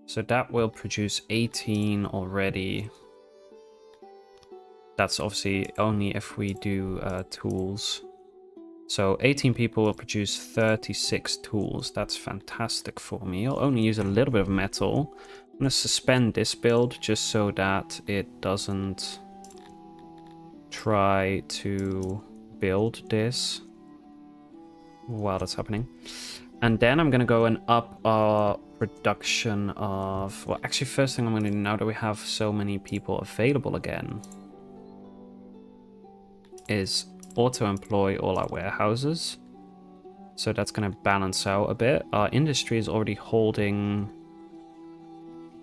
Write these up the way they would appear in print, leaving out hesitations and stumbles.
So that will produce 18 already. That's obviously only if we do tools. So 18 people will produce 36 tools. That's fantastic for me. I'll only use a little bit of metal. I'm going to suspend this build just so that it doesn't try to build this while that's happening. And then I'm going to go and up our production of... Well, actually, first thing I'm going to do now that we have so many people available again is auto-employ all our warehouses. So that's going to balance out a bit. Our industry is already holding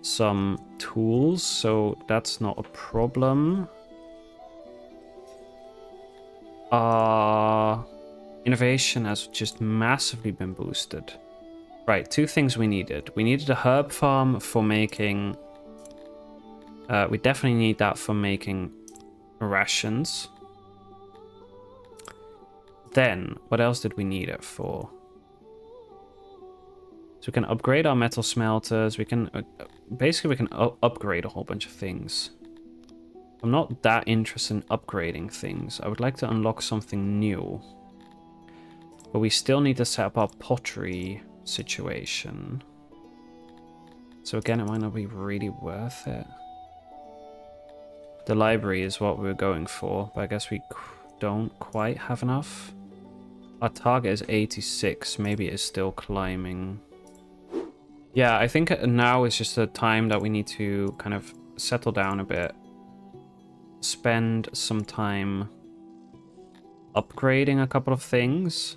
some tools, so that's not a problem. Innovation has just massively been boosted. Right, two things we needed. We needed a herb farm for making... we definitely need that for making rations. Then, what else did we need it for? So we can upgrade our metal smelters. We can... basically, we can upgrade a whole bunch of things. I'm not that interested in upgrading things. I would like to unlock something new. But we still need to set up our pottery situation. So again, it might not be really worth it. The library is what we were going for, but I guess we don't quite have enough. Our target is 86. Maybe it's still climbing. Yeah, I think now is just the time that we need to kind of settle down a bit. Spend some time upgrading a couple of things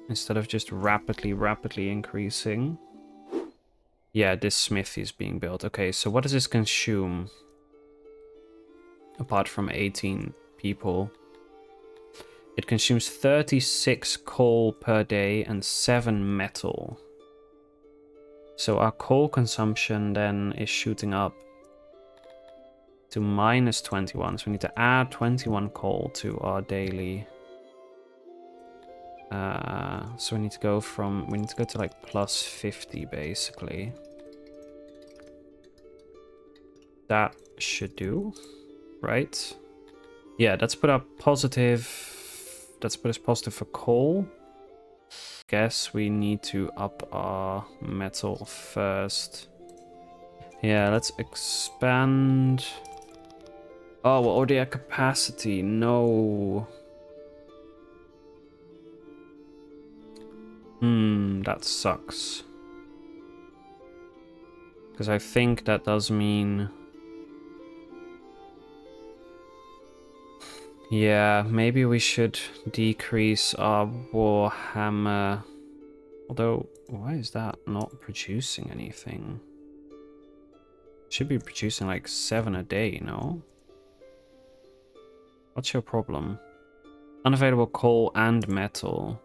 instead of just rapidly increasing. Yeah, this smithy is being built. Okay, so what does this consume? Apart from 18 people. It consumes 36 coal per day and 7 metal. So our coal consumption then is shooting up to minus 21. So we need to add 21 coal to our daily. So we need to go to like plus 50 basically. That should do, right? Yeah, let's put up positive. Let's put us positive for coal. Guess we need to up our metal first. Yeah, let's expand. Oh, we're already at capacity. No. That sucks. Because I think that does mean... Yeah, maybe we should decrease our Warhammer. Although, why is that not producing anything? Should be producing like 7 a day, no? What's your problem? Unavailable coal and metal.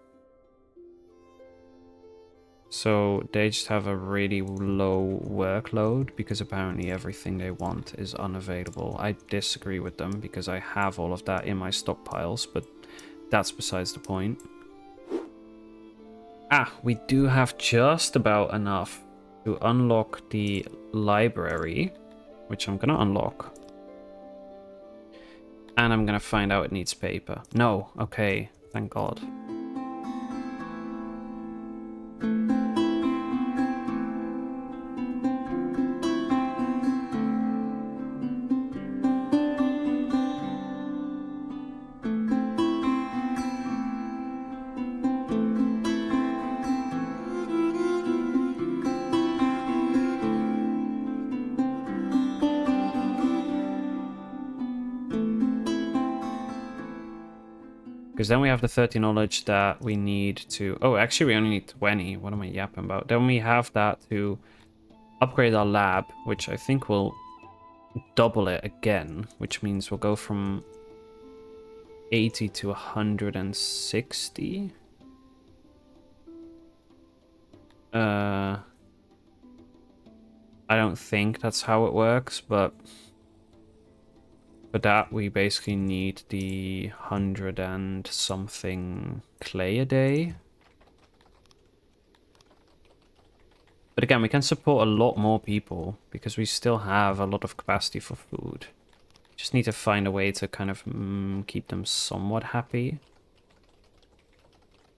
So they just have a really low workload because apparently everything they want is unavailable. I disagree with them because I have all of that in my stockpiles, but that's besides the point. Ah, we do have just about enough to unlock the library, which I'm gonna unlock. And I'm gonna find out it needs paper. No, okay, thank God. Because then we have the 30 knowledge that we need to... Oh, actually, we only need 20. What am I yapping about? Then we have that to upgrade our lab, which I think will double it again, which means we'll go from 80 to 160. I don't think that's how it works, but... For that, we basically need the 100 and something clay a day. But again, we can support a lot more people because we still have a lot of capacity for food. Just need to find a way to kind of keep them somewhat happy.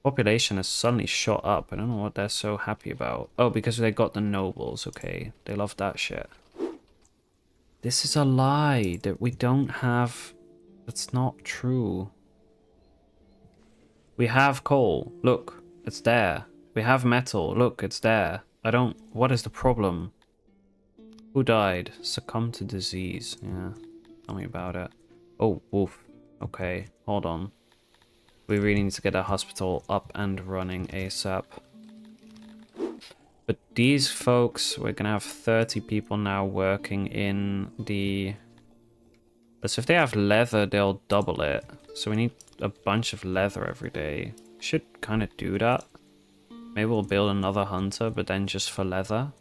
Population has suddenly shot up. I don't know what they're so happy about. Oh, because they got the nobles. Okay, they love that shit. This is a lie that we don't have. That's not true. We have coal. Look, it's there. We have metal. Look, it's there. I don't... What is the problem? Who died? Succumbed to disease. Yeah, tell me about it. Oh, woof. Okay, hold on. We really need to get a hospital up and running ASAP. But these folks, we're gonna have 30 people now working in the... So if they have leather, they'll double it. So we need a bunch of leather every day. Should kind of do that. Maybe we'll build another hunter, but then just for leather.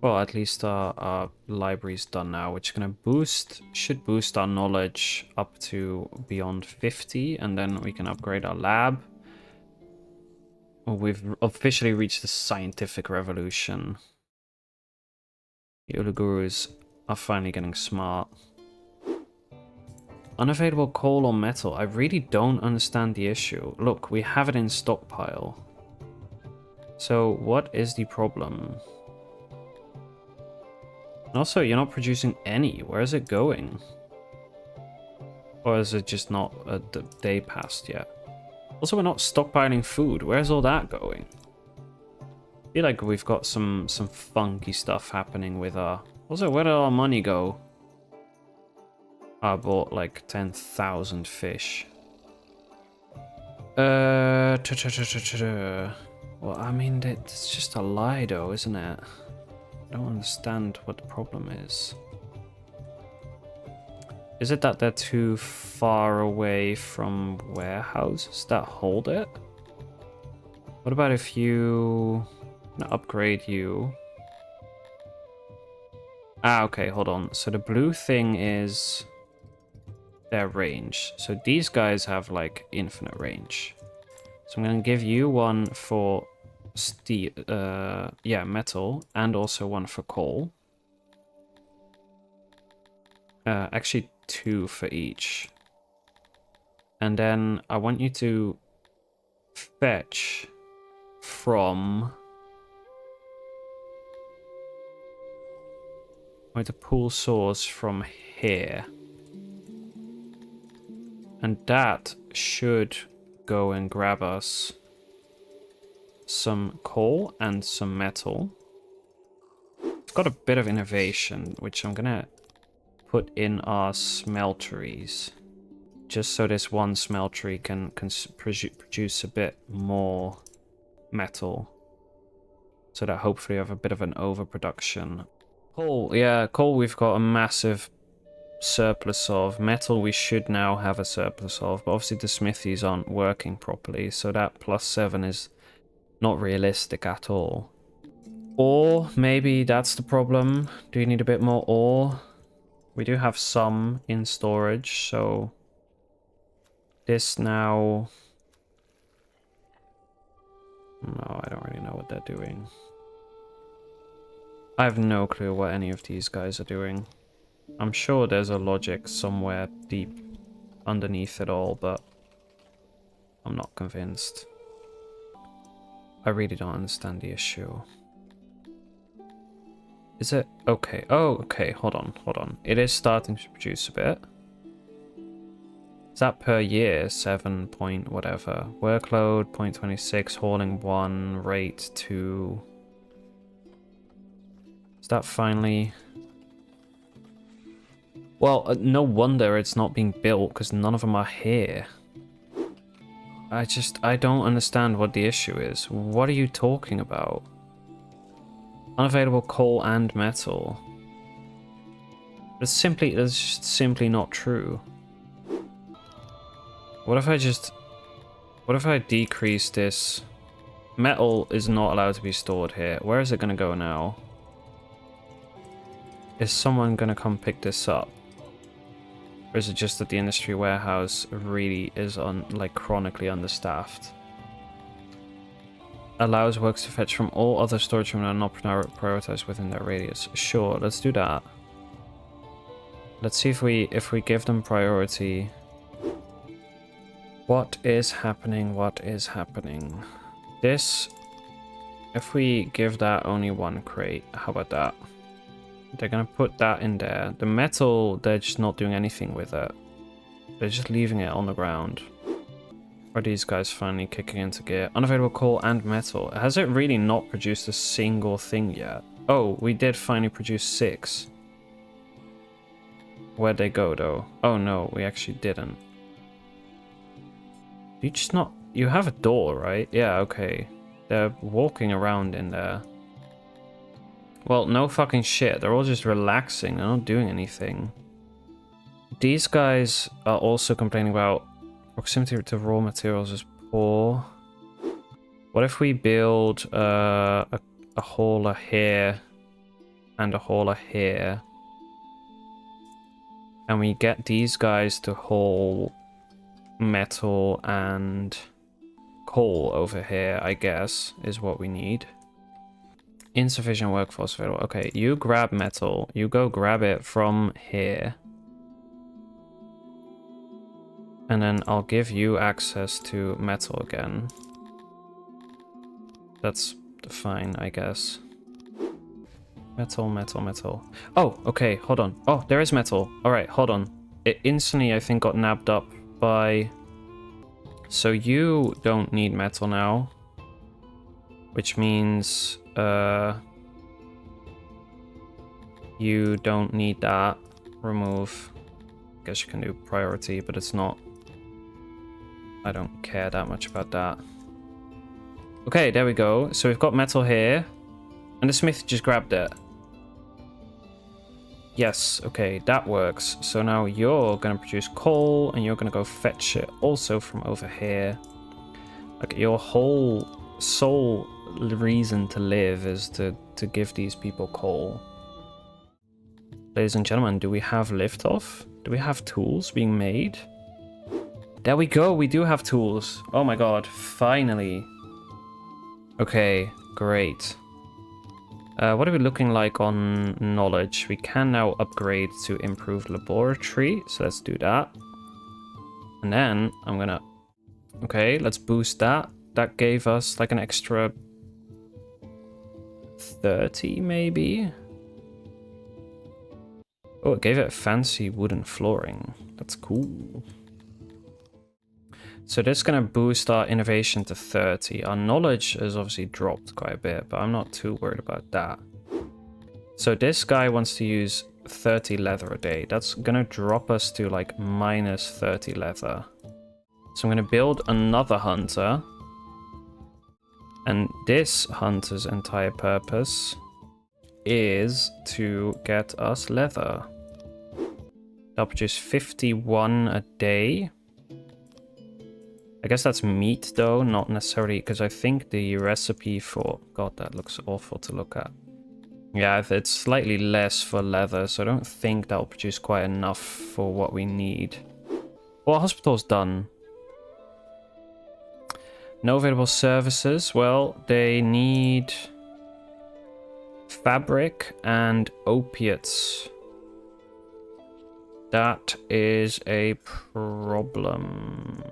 Well, at least our library's done now, which is gonna should boost our knowledge up to beyond 50, and then we can upgrade our lab. Well, we've officially reached the scientific revolution. The Ulugurus are finally getting smart. Unavailable coal or metal. I really don't understand the issue. Look, we have it in stockpile. So what is the problem? Also, you're not producing any. Where is it going? Or is it just not a day past yet? Also, we're not stockpiling food. Where's all that going? I feel like we've got some funky stuff happening with our... Also, where did our money go? I bought like 10,000 fish. Well, I mean, it's just a lie though, isn't it? I don't understand what the problem is. Is it that they're too far away from warehouses that hold it? What about if you... I'm gonna upgrade you. Ah, okay, hold on. So the blue thing is their range. So these guys have like infinite range. So I'm gonna give you one for steel, yeah, metal, and also one for coal. Actually 2 for each. And then I want you to fetch from... I'm going to pull source from here. And that should go and grab us some coal and some metal. It's got a bit of innovation, which I'm gonna put in our smelteries. Just so this one smeltery can produce a bit more metal. So that hopefully we have a bit of an overproduction. Coal, yeah, coal we've got a massive surplus of. Metal we should now have a surplus of, but obviously the smithies aren't working properly, so that +7 is not realistic at all. Ore, maybe that's the problem. Do you need a bit more ore? We do have some in storage, so this now... No, I don't really know what they're doing. I have no clue what any of these guys are doing. I'm sure there's a logic somewhere deep underneath it all, but I'm not convinced. I really don't understand the issue. Is it? Okay. Oh, okay. Hold on. Hold on. It is starting to produce a bit. Is that per year? 7 point whatever. Workload 0.26. Hauling 1. Rate 2. Is that finally... Well, no wonder it's not being built, because none of them are here. I don't understand what the issue is. What are you talking about? Unavailable coal and metal. That's just simply not true. What if I decrease this? Metal is not allowed to be stored here. Where is it going to go now? Is someone going to come pick this up? Or is it just that the industry warehouse really is like chronically understaffed? allows works to fetch from all other storage rooms that are not prioritized within their radius. Sure, let's do that. Let's see if we give them priority. What is happening? What is happening? This, if we give that only one crate, how about that? They're gonna put that in there. The metal, they're just not doing anything with it. They're just leaving it on the ground. Are these guys finally kicking into gear? Unavailable coal and metal. Has it really not produced a single thing yet? Oh, we did finally produce 6. Where'd they go though? Oh no, we actually didn't. You just not... You have a door, right? Yeah, okay. They're walking around in there. Well, no fucking shit. They're all just relaxing. They're not doing anything. These guys are also complaining about proximity to raw materials is poor. What if we build a hauler here and a hauler here? And we get these guys to haul metal and coal over here, I guess, is what we need. Insufficient workforce available. Okay, you grab metal. You go grab it from here. And then I'll give you access to metal again. That's fine, I guess. Metal, metal, metal. Oh, okay, hold on. Oh, there is metal. Alright, hold on. It instantly, I think, got nabbed up by... So you don't need metal now. Which means... you don't need that. Remove. Guess you can do priority, but it's not... I don't care that much about that. Okay, there we go. So we've got metal here. And the smith just grabbed it. Yes, okay, that works. So now you're going to produce coal, and you're going to go fetch it also from over here. Like, your whole sole reason to live is to give these people coal. Ladies and gentlemen, do we have liftoff? Do we have tools being made? There we go, we do have tools. Oh my god, finally. Okay, great. What are we looking like on knowledge? We can now upgrade to improved laboratory, so let's do that. And then I'm gonna... Okay, let's boost that. That gave us like an extra 30 maybe? Oh, it gave it fancy wooden flooring. That's cool. So this is going to boost our innovation to 30. Our knowledge has obviously dropped quite a bit, but I'm not too worried about that. So this guy wants to use 30 leather a day. That's going to drop us to like minus 30 leather. So I'm going to build another hunter. And this hunter's entire purpose is to get us leather. They'll produce 51 a day. I guess that's meat though, not necessarily, because I think the recipe for... God, that looks awful to look at. Yeah, it's slightly less for leather, so I don't think that'll produce quite enough for what we need. Well, hospital's done. No available services. Well, they need fabric and opiates. That is a problem.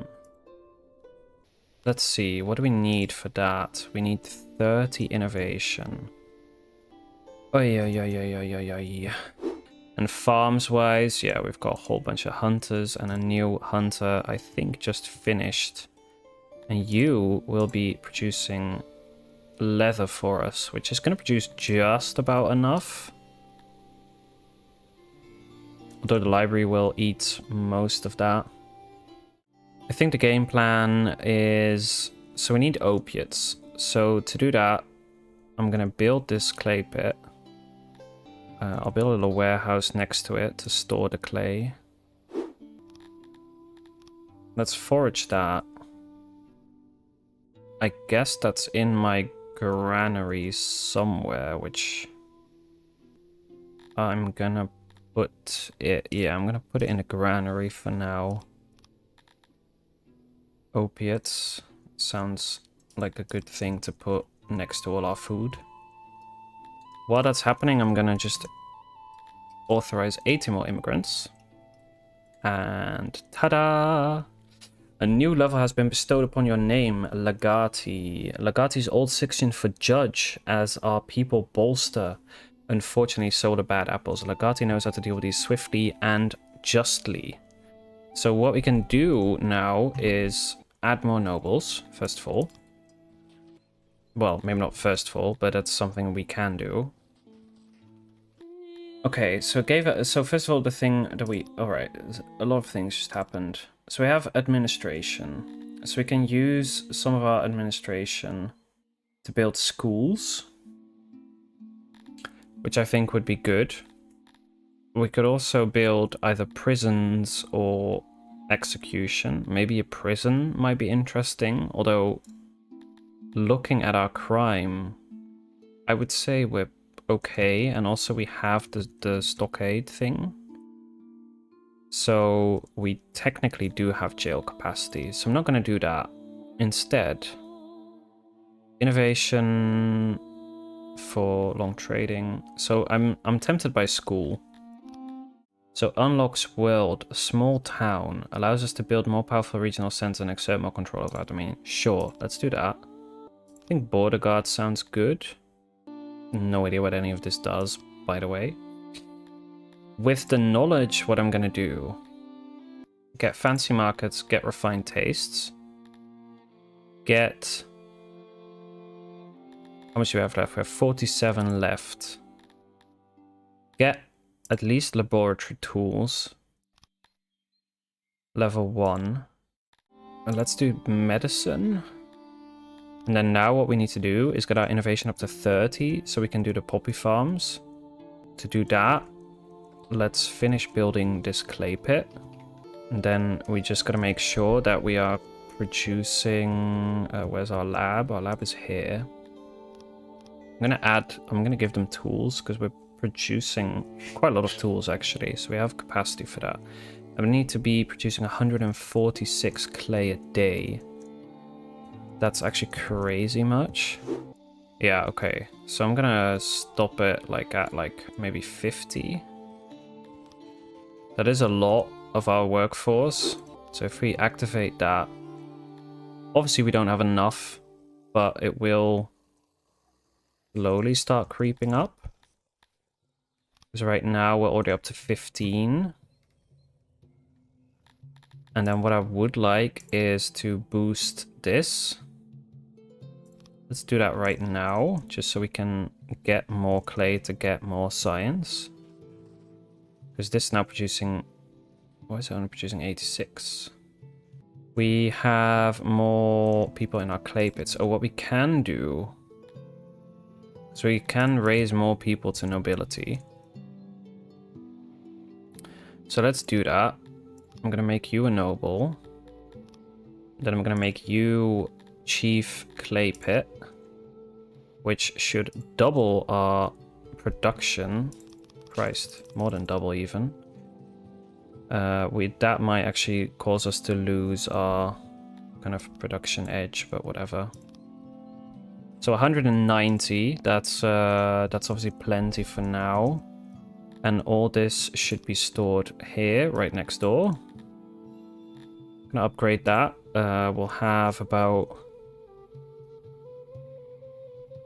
Let's see, what do we need for that? We need 30 innovation. Oy. And farms-wise, yeah, we've got a whole bunch of hunters and a new hunter, I think, just finished. And you will be producing leather for us, which is going to produce just about enough. Although the library will eat most of that. I think the game plan is... So we need opiates. So to do that, I'm going to build this clay pit. I'll build a little warehouse next to it to store the clay. Let's forage that. I guess that's in my granary somewhere, which I'm gonna put it... Yeah, I'm gonna put it in a granary for now. Opiates sounds like a good thing to put next to all our food. While that's happening, I'm gonna just authorize 80 more immigrants. And ta-da! A new level has been bestowed upon your name, Legati. Legati's old 16 for judge as our people bolster. Unfortunately, so the bad apples. Legati knows how to deal with these swiftly and justly. So what we can do now is add more nobles, first of all. Well, maybe not first of all, but that's something we can do. Okay, so first of all, the thing that alright, a lot of things just happened. So we have administration. So we can use some of our administration to build schools, which I think would be good. We could also build either prisons or execution. Maybe a prison might be interesting, although looking at our crime, I would say we're okay, and also we have the stockade thing. So we technically do have jail capacity, so I'm not going to do that. Instead, innovation for long trading. So I'm tempted by school. So unlocks world, small town, allows us to build more powerful regional centers and exert more control over our domain. Sure, let's do that. I think border guard sounds good. No idea what any of this does, by the way. With the knowledge, what I'm gonna do, get fancy markets, get refined tastes, get... How much do we have left? We have 47 left. Get at least laboratory tools. Level 1. And let's do medicine. And then now what we need to do is get our innovation up to 30 so we can do the poppy farms. To do that, let's finish building this clay pit. And then we just gotta make sure that we are producing... where's our lab? Our lab is here. I'm gonna give them tools because we're producing quite a lot of tools actually. So we have capacity for that. And we need to be producing 146 clay a day. That's actually crazy much. Yeah, okay. So I'm gonna stop it like at like maybe 50. That is a lot of our workforce. So if we activate that, obviously we don't have enough, but it will slowly start creeping up. Because right now we're already up to 15. And then what I would like is to boost this. Let's do that right now, just so we can get more clay to get more science. Because this is now producing... Why is it only producing 86? We have more people in our clay pits. Oh, what we can do... So we can raise more people to nobility. So let's do that. I'm gonna make you a noble. Then I'm gonna make you chief clay pit, which should double our production. Christ, more than double even. That might actually cause us to lose our kind of production edge, but whatever. So 190, that's obviously plenty for now. And all this should be stored here, right next door. Gonna upgrade that. We'll have about...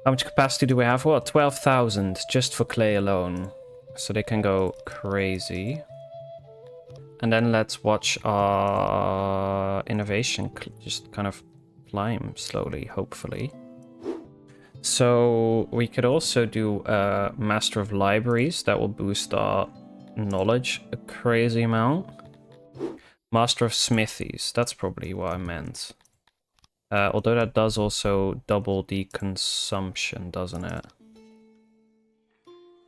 How much capacity do we have? Well, 12,000 just for clay alone. So they can go crazy. And then let's watch our innovation just kind of climb slowly, hopefully. So we could also do Master of Libraries. That will boost our knowledge a crazy amount. Master of Smithies. That's probably what I meant. Although that does also double the consumption, doesn't it?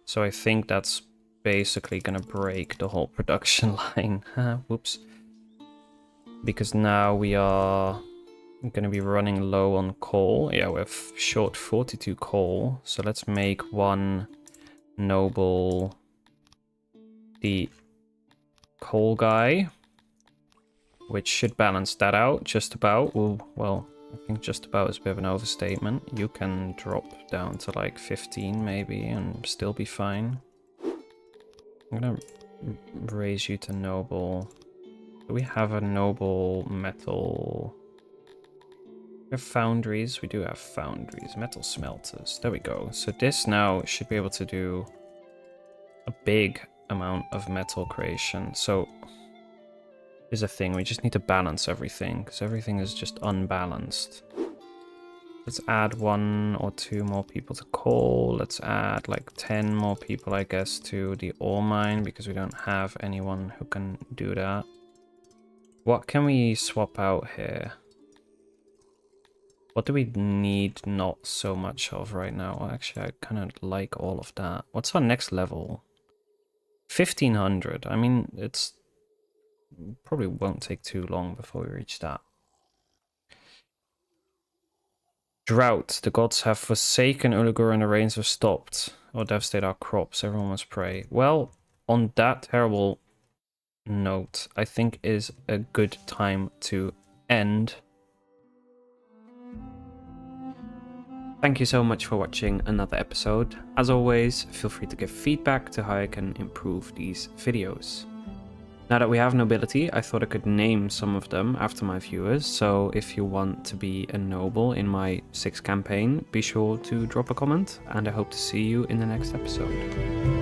So I think that's basically gonna break the whole production line. Whoops. Because now we are gonna be running low on coal. Yeah, we're short 42 coal. So let's make one noble the coal guy, which should balance that out just about. Well, I think just about is a bit of an overstatement. You can drop down to like 15 maybe and still be fine. I'm gonna raise you to noble. Do we have a noble metal? We have foundries. We do have foundries. Metal smelters. There we go. So this now should be able to do a big amount of metal creation. So here's a thing. We just need to balance everything because everything is just unbalanced. Let's add 1 or 2 more people to coal. Let's add like 10 more people, I guess, to the ore mine because we don't have anyone who can do that. What can we swap out here? What do we need not so much of right now? Well, actually, I kind of like all of that. What's our next level? 1500. I mean, it's probably won't take too long before we reach that. Drought. The gods have forsaken Ulugur and the rains have stopped or devastate our crops. Everyone must pray. Well, on that terrible note, I think is a good time to end. Thank you so much for watching another episode. As always, feel free to give feedback to how I can improve these videos. Now that we have nobility, I thought I could name some of them after my viewers, so if you want to be a noble in my 6th campaign, be sure to drop a comment, and I hope to see you in the next episode.